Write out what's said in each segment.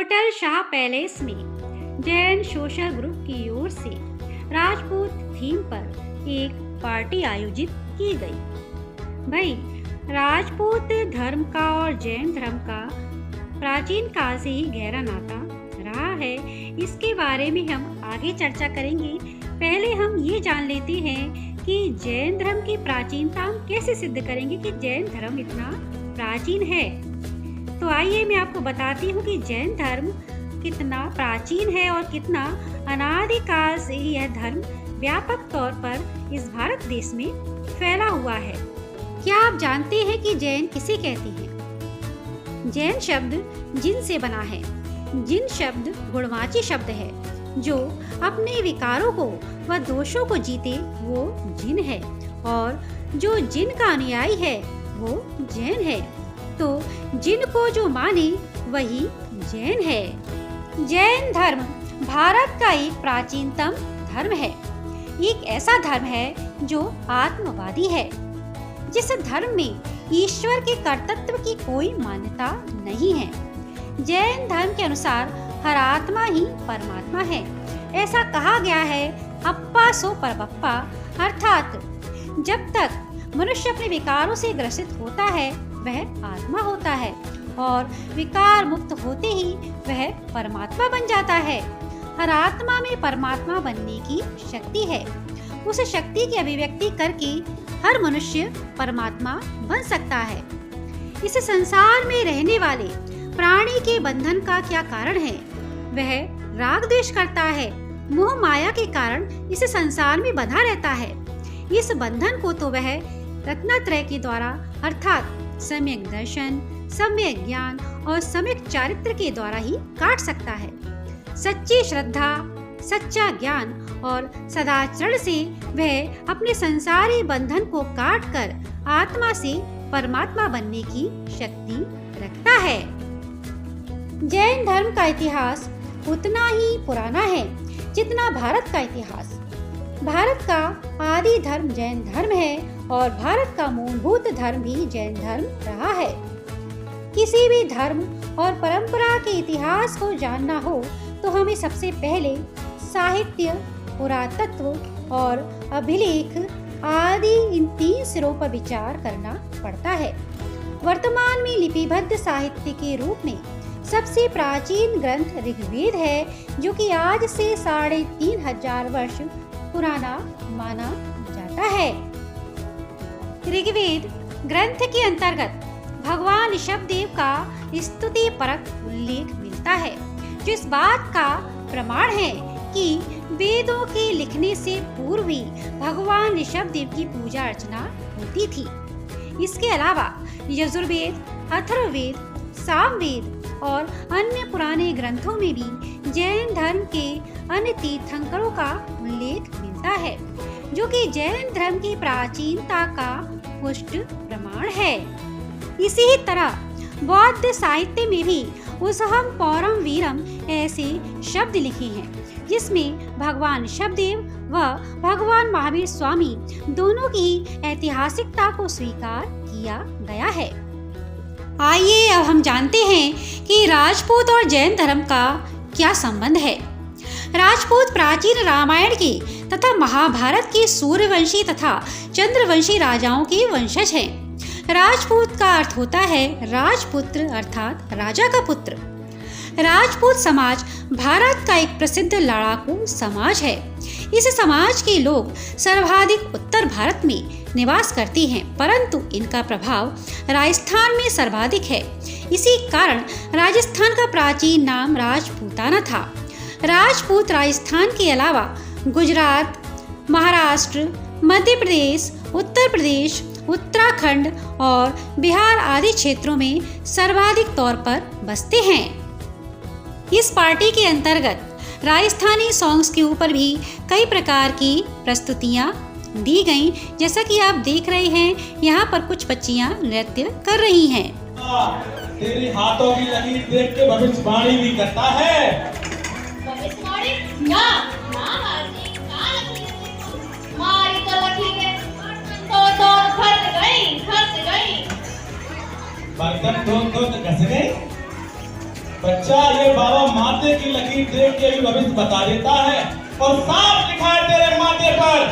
Hotel Shah palace में Jain social group की ओर से राजपूत थीम पर एक पार्टी आयोजित की गई। भाई, राजपूत धर्म का और जैन धर्म का प्राचीन काल से ही गहरा नाता रहा है। इसके बारे में हम आगे चर्चा करेंगे। पहले हम ये जान लेते हैं कि जैन धर्म की प्राचीनता हम कैसे सिद्ध करेंगे कि जैन धर्म इतना प्राचीन है। तो आइए मैं आपको बताती हूँ कि जैन धर्म कितना प्राचीन है और कितना अनादिकाल से यह धर्म व्यापक तौर पर इस भारत देश में फैला हुआ है। क्या आप जानते हैं कि जैन किसे कहते हैं? जैन शब्द जिन से बना है। जिन शब्द गुणवाची शब्द है। जो अपने विकारों को व दोषों को जीते वो जिन है, और जो जिन का अनुयायी है वो जैन है। तो जिन को जो माने वही जैन है। जैन धर्म भारत का एक प्राचीनतम धर्म है। एक ऐसा धर्म है जो आत्मवादी है, जिस धर्म में ईश्वर के कर्तृत्व की कोई मान्यता नहीं है। जैन धर्म के अनुसार हर आत्मा ही परमात्मा है। ऐसा कहा गया है, अप्पा सो परबप्पा, अर्थात जब तक मनुष्य अपने विकारों से ग्रसित होता है वह आत्मा होता है, और विकार मुक्त होते ही वह परमात्मा बन जाता है। हर आत्मा में परमात्मा बनने की शक्ति है। उस शक्ति की अभिव्यक्ति करके हर मनुष्य परमात्मा बन सकता है। इस संसार में रहने वाले प्राणी के बंधन का क्या कारण है? वह राग द्वेष करता है। मोह माया के कारण इस संसार में बंधा रहता है। इस बंधन को तो वह रत्नत्रय के द्वारा अर्थात सम्यक दर्शन, सम्यक ज्ञान और सम्यक चारित्र के द्वारा ही काट सकता है। सच्ची श्रद्धा, सच्चा ज्ञान और सदाचरण से वह अपने संसारी बंधन को काट कर आत्मा से परमात्मा बनने की शक्ति रखता है। जैन धर्म का इतिहास उतना ही पुराना है जितना भारत का इतिहास। भारत का आदि धर्म जैन धर्म है और भारत का मूलभूत धर्म भी जैन धर्म रहा है। किसी भी धर्म और परंपरा के इतिहास को जानना हो तो हमें सबसे पहले साहित्य, पुरातत्व और अभिलेख आदि इन तीन सिरों पर विचार करना पड़ता है। वर्तमान में लिपिबद्ध साहित्य के रूप में सबसे प्राचीन ग्रंथ ऋग्वेद है, जो कि आज से 3500 वर्ष पुराना माना जाता है। ऋग्वेद ग्रंथ के अंतर्गत भगवान ऋषभदेव का स्तुति परक उल्लेख मिलता है, जो इस बात का प्रमाण है कि वेदों के लिखने से पूर्व ही भगवान ऋषभदेव की पूजा अर्चना होती थी। इसके अलावा यजुर्वेद, अथर्ववेद, सामवेद और अन्य पुराने ग्रंथों में भी जैन धर्म के अन्य तीर्थंकरों का उल्लेख मिलता है, जो कि जैन धर्म की प्राचीनता का पुष्ट प्रमाण है। इसी ही तरह बौद्ध साहित्य में भी उसहम पौरम वीरम ऐसे शब्द लिखे हैं, जिसमें भगवान ऋषभदेव व भगवान महावीर स्वामी दोनों की ऐतिहासिकता को स्वीकार किया गया है। आइए अब हम जानते हैं कि राजपूत और जैन धर्म का क्या संबंध है। राजपूत प्राचीन रामायण के तथा महाभारत के सूर्यवंशी तथा चंद्रवंशी राजाओं के वंशज हैं। राजपूत का अर्थ होता है राजपुत्र अर्थात राजा का पुत्र। राजपूत समाज भारत का एक प्रसिद्ध लड़ाकू समाज है। इस समाज के लोग सर्वाधिक उत्तर भारत में निवास करते हैं, परंतु इनका प्रभाव राजस्थान में सर्वाधिक है। इसी कारण राजस्थान का प्राचीन नाम राजपूताना था। राजपूत राजस्थान के अलावा गुजरात, महाराष्ट्र, मध्य प्रदेश, उत्तर प्रदेश, उत्तराखंड और बिहार आदि क्षेत्रों में सर्वाधिक तौर पर बसते हैं। इस पार्टी के अंतर्गत राजस्थानी सॉन्ग्स के ऊपर भी कई प्रकार की प्रस्तुतियां दी गईं, जैसा कि आप देख रहे हैं यहाँ पर कुछ बच्चियां नृत्य कर रही हैं। तेरे हाथों की लकीर देख के भविष्यवाणी भी करता है। भविष्यवाणी? ना, बाजी, हमारी तो लकीरें तो फंस गई। बर्तन धो घस गई। बच्चा, ये बाबा माथे की लकीर देख के भी भविष्य बता देता है और साफ लिखा है तेरे माथे पर,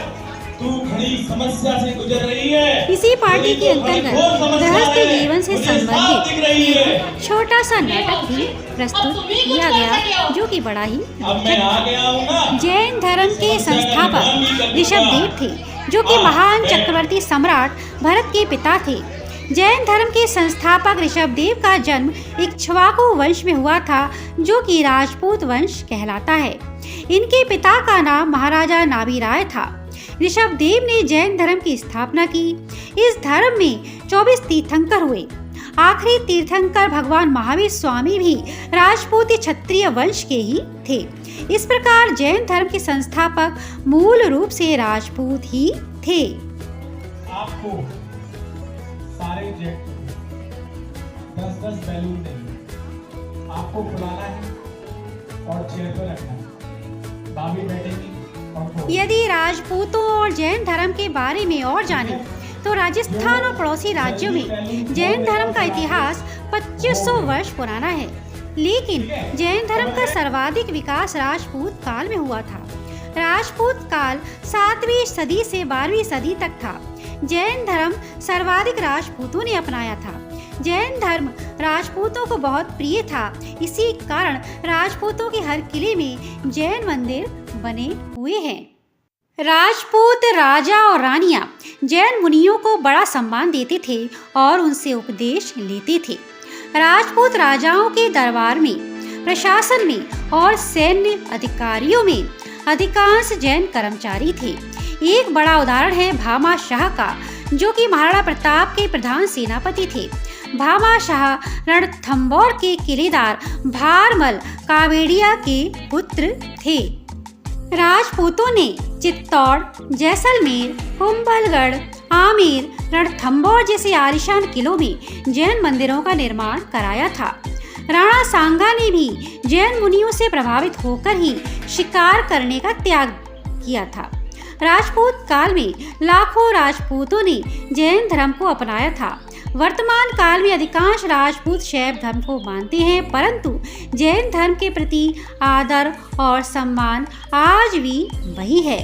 तू घड़ी समस्या से गुजर रही है। इसी पार्टी के अंतर्गत गृहस्थ जीवन से संबंधित एक छोटा सा नाटक भी प्रस्तुत किया गया, जो कि बड़ा ही अब मैं आ गया हूँ ना। जैन धर्म के संस्थापक ऋषभदेव थे, जो कि महान चक्रवर्ती सम्राट भरत के पिता थे। जैन धर्म के संस्थापक ऋषभदेव का जन्म इक्ष्वाकु वंश में हुआ था, जो कि राजपूत वंश कहलाता है। इनके पिता का नाम महाराजा नाभिराय था। ऋषभदेव ने जैन धर्म की स्थापना की। इस धर्म में 24 तीर्थंकर हुए। आखिरी तीर्थंकर भगवान महावीर स्वामी भी राजपूत क्षत्रिय वंश के ही थे। इस प्रकार जैन धर्म के संस्थापक मूल रूप से राजपूत ही थे। आपको सारे जेट 10-10 बैलून देंगे, आपको बुलाना है और चेयर पर रखना है। भाभी बैठेगी और यदि राजपूतों और जैन धर्म के बारे में और जाने तो राजस्थान और पड़ोसी राज्यों में जैन धर्म का इतिहास 2500 वर्ष पुराना है। लेकिन जैन धर्म का सर्वाधिक विकास राजपूत काल में हुआ था। राजपूत काल 7वीं सदी से 12वीं सदी तक था। जैन धर्म सर्वाधिक राजपूतों ने अपनाया था। जैन धर्म राजपूतों को बहुत प्रिय था। इसी कारण राजपूतों के हर किले में जैन मंदिर बने हुए हैं। राजपूत राजा और रानियां जैन मुनियों को बड़ा सम्मान देते थे और उनसे उपदेश लेते थे। राजपूत राजाओं के दरबार में, प्रशासन में और सैन्य अधिकारियों में अधिकांश जैन कर्मचारी थे। एक बड़ा उदाहरण है भामा शाह का, जो कि महाराणा प्रताप के प्रधान सेनापति थे। भामा शाह रणथंभौर के किलेदार भारमल कावेड़िया के पुत्र थे। राजपूतों ने चित्तौड़, जैसलमेर, कुंभलगढ़, आमेर, रणथंभौर जैसे आलीशान किलों में जैन मंदिरों का निर्माण कराया था। राणा सांगा ने भी जैन मुनियों से प्रभावित होकर ही शिकार करने का त्याग किया था। राजपूत काल में लाखों राजपूतों ने जैन धर्म को अपनाया था। वर्तमान काल में अधिकांश राजपूत शैव धर्म को मानते हैं, परंतु जैन धर्म के प्रति आदर और सम्मान आज भी वही है।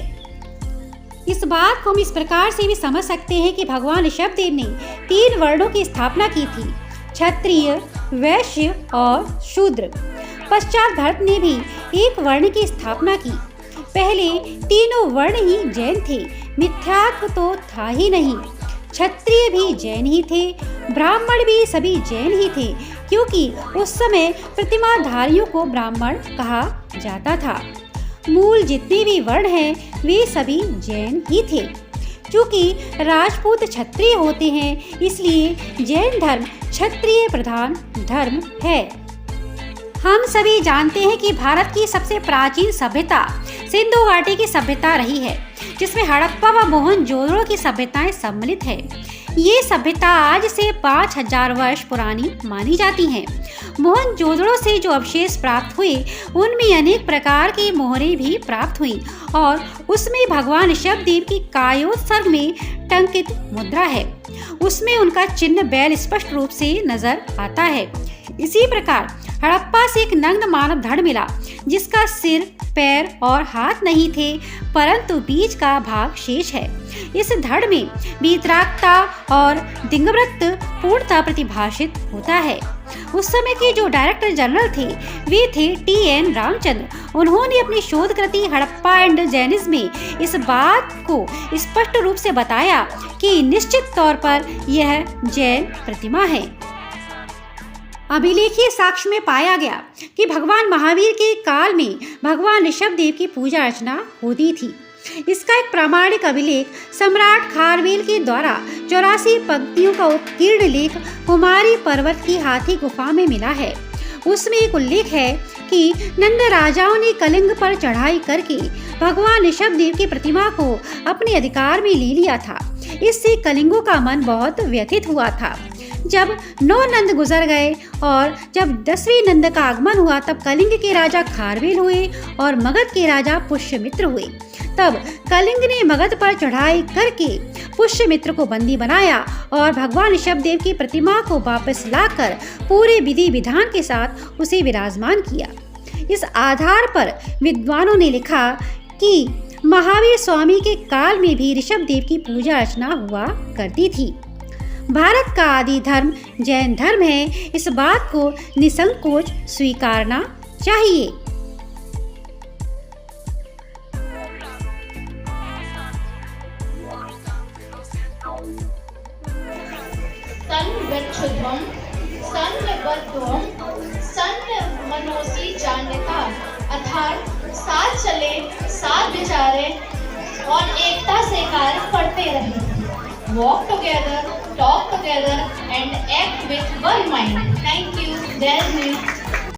इस बात को हम इस प्रकार से भी समझ सकते हैं कि भगवान ऋषभदेव ने 3 वर्णों की स्थापना की थी, क्षत्रिय, वैश्य और शूद्र। पश्चात भरत ने भी एक वर्ण की स्थापना की। पहले तीनों वर्ण ही जैन थे, मिथ्यात्व तो था ही नहीं। क्षत्रिय भी जैन ही थे, ब्राह्मण भी सभी जैन ही थे, क्योंकि उस समय प्रतिमाधारियों को ब्राह्मण कहा जाता था। मूल जितने भी वर्ण हैं वे सभी जैन ही थे। क्योंकि राजपूत क्षत्रिय होते हैं, इसलिए जैन धर्म क्षत्रिय प्रधान धर्म है। हम सभी जानते हैं कि भारत की सबसे प्राचीन सभ्यता सिंधु घाटी की सभ्यता रही है, जिसमें हड़प्पा व मोहनजोदड़ो की सभ्यताएं सम्मिलित है। ये सभ्यता आज से 5000 वर्ष पुरानी मानी जाती है। मोहनजोदड़ो से जो अवशेष प्राप्त हुए उनमें अनेक प्रकार की मोहरें भी प्राप्त हुई और उसमें भगवान ऋषभदेव की कायोत्सर्ग में टंकित मुद्रा है। उसमें उनका चिन्ह बैल स्पष्ट रूप से नजर आता है। इसी प्रकार हड़प्पा से एक नग्न मानव धड़ मिला, जिसका सिर, पैर और हाथ नहीं थे, परंतु बीच का भाग शेष है। इस धड़ में वीतरागता और दिंगव्रत पूर्णतः प्रतिभाषित होता है। उस समय के जो डायरेक्टर जनरल थे वे थे T.N. रामचंद्र। उन्होंने अपनी शोध कृति हड़प्पा एंड जैनिज्म में इस बात को स्पष्ट रूप से बताया कि निश्चित तौर पर यह जैन प्रतिमा है। अभिलेखीय साक्ष्य में पाया गया कि भगवान महावीर के काल में भगवान ऋषभदेव की पूजा अर्चना होती थी। इसका एक प्रामाणिक अभिलेख सम्राट खारवेल के द्वारा 84 पंक्तियों का उत्कीर्ण लेख कुमारी पर्वत की हाथी गुफा में मिला है। उसमें एक उल्लेख है कि नंद राजाओं ने कलिंग पर चढ़ाई करके भगवान ऋषभदेव की प्रतिमा को अपने अधिकार में ले लिया था। इससे कलिंगों का मन बहुत व्यथित हुआ था। जब 9 नंद गुजर गए और जब 10वें नंद का आगमन हुआ, तब कलिंग के राजा खारवेल हुए और मगध के राजा पुष्यमित्र हुए। तब कलिंग ने मगध पर चढ़ाई करके पुष्यमित्र को बंदी बनाया और भगवान ऋषभदेव की प्रतिमा को वापस लाकर पूरे विधि विधान के साथ उसे विराजमान किया। इस आधार पर विद्वानों ने लिखा कि महावीर स्वामी के काल में भी ऋषभदेव की पूजा अर्चना हुआ करती थी। भारत का आदि धर्म जैन धर्म है, इस बात को निसंकोच स्वीकारना चाहिए। सन्वच्छुध्वं सन्निबद्धं सन्मनोसी जान्यता, अर्थात साथ चले, साथ विचारे और एकता से कार्य करते रहे। Walk together, talk together and act with one mind. Thank you. There's me.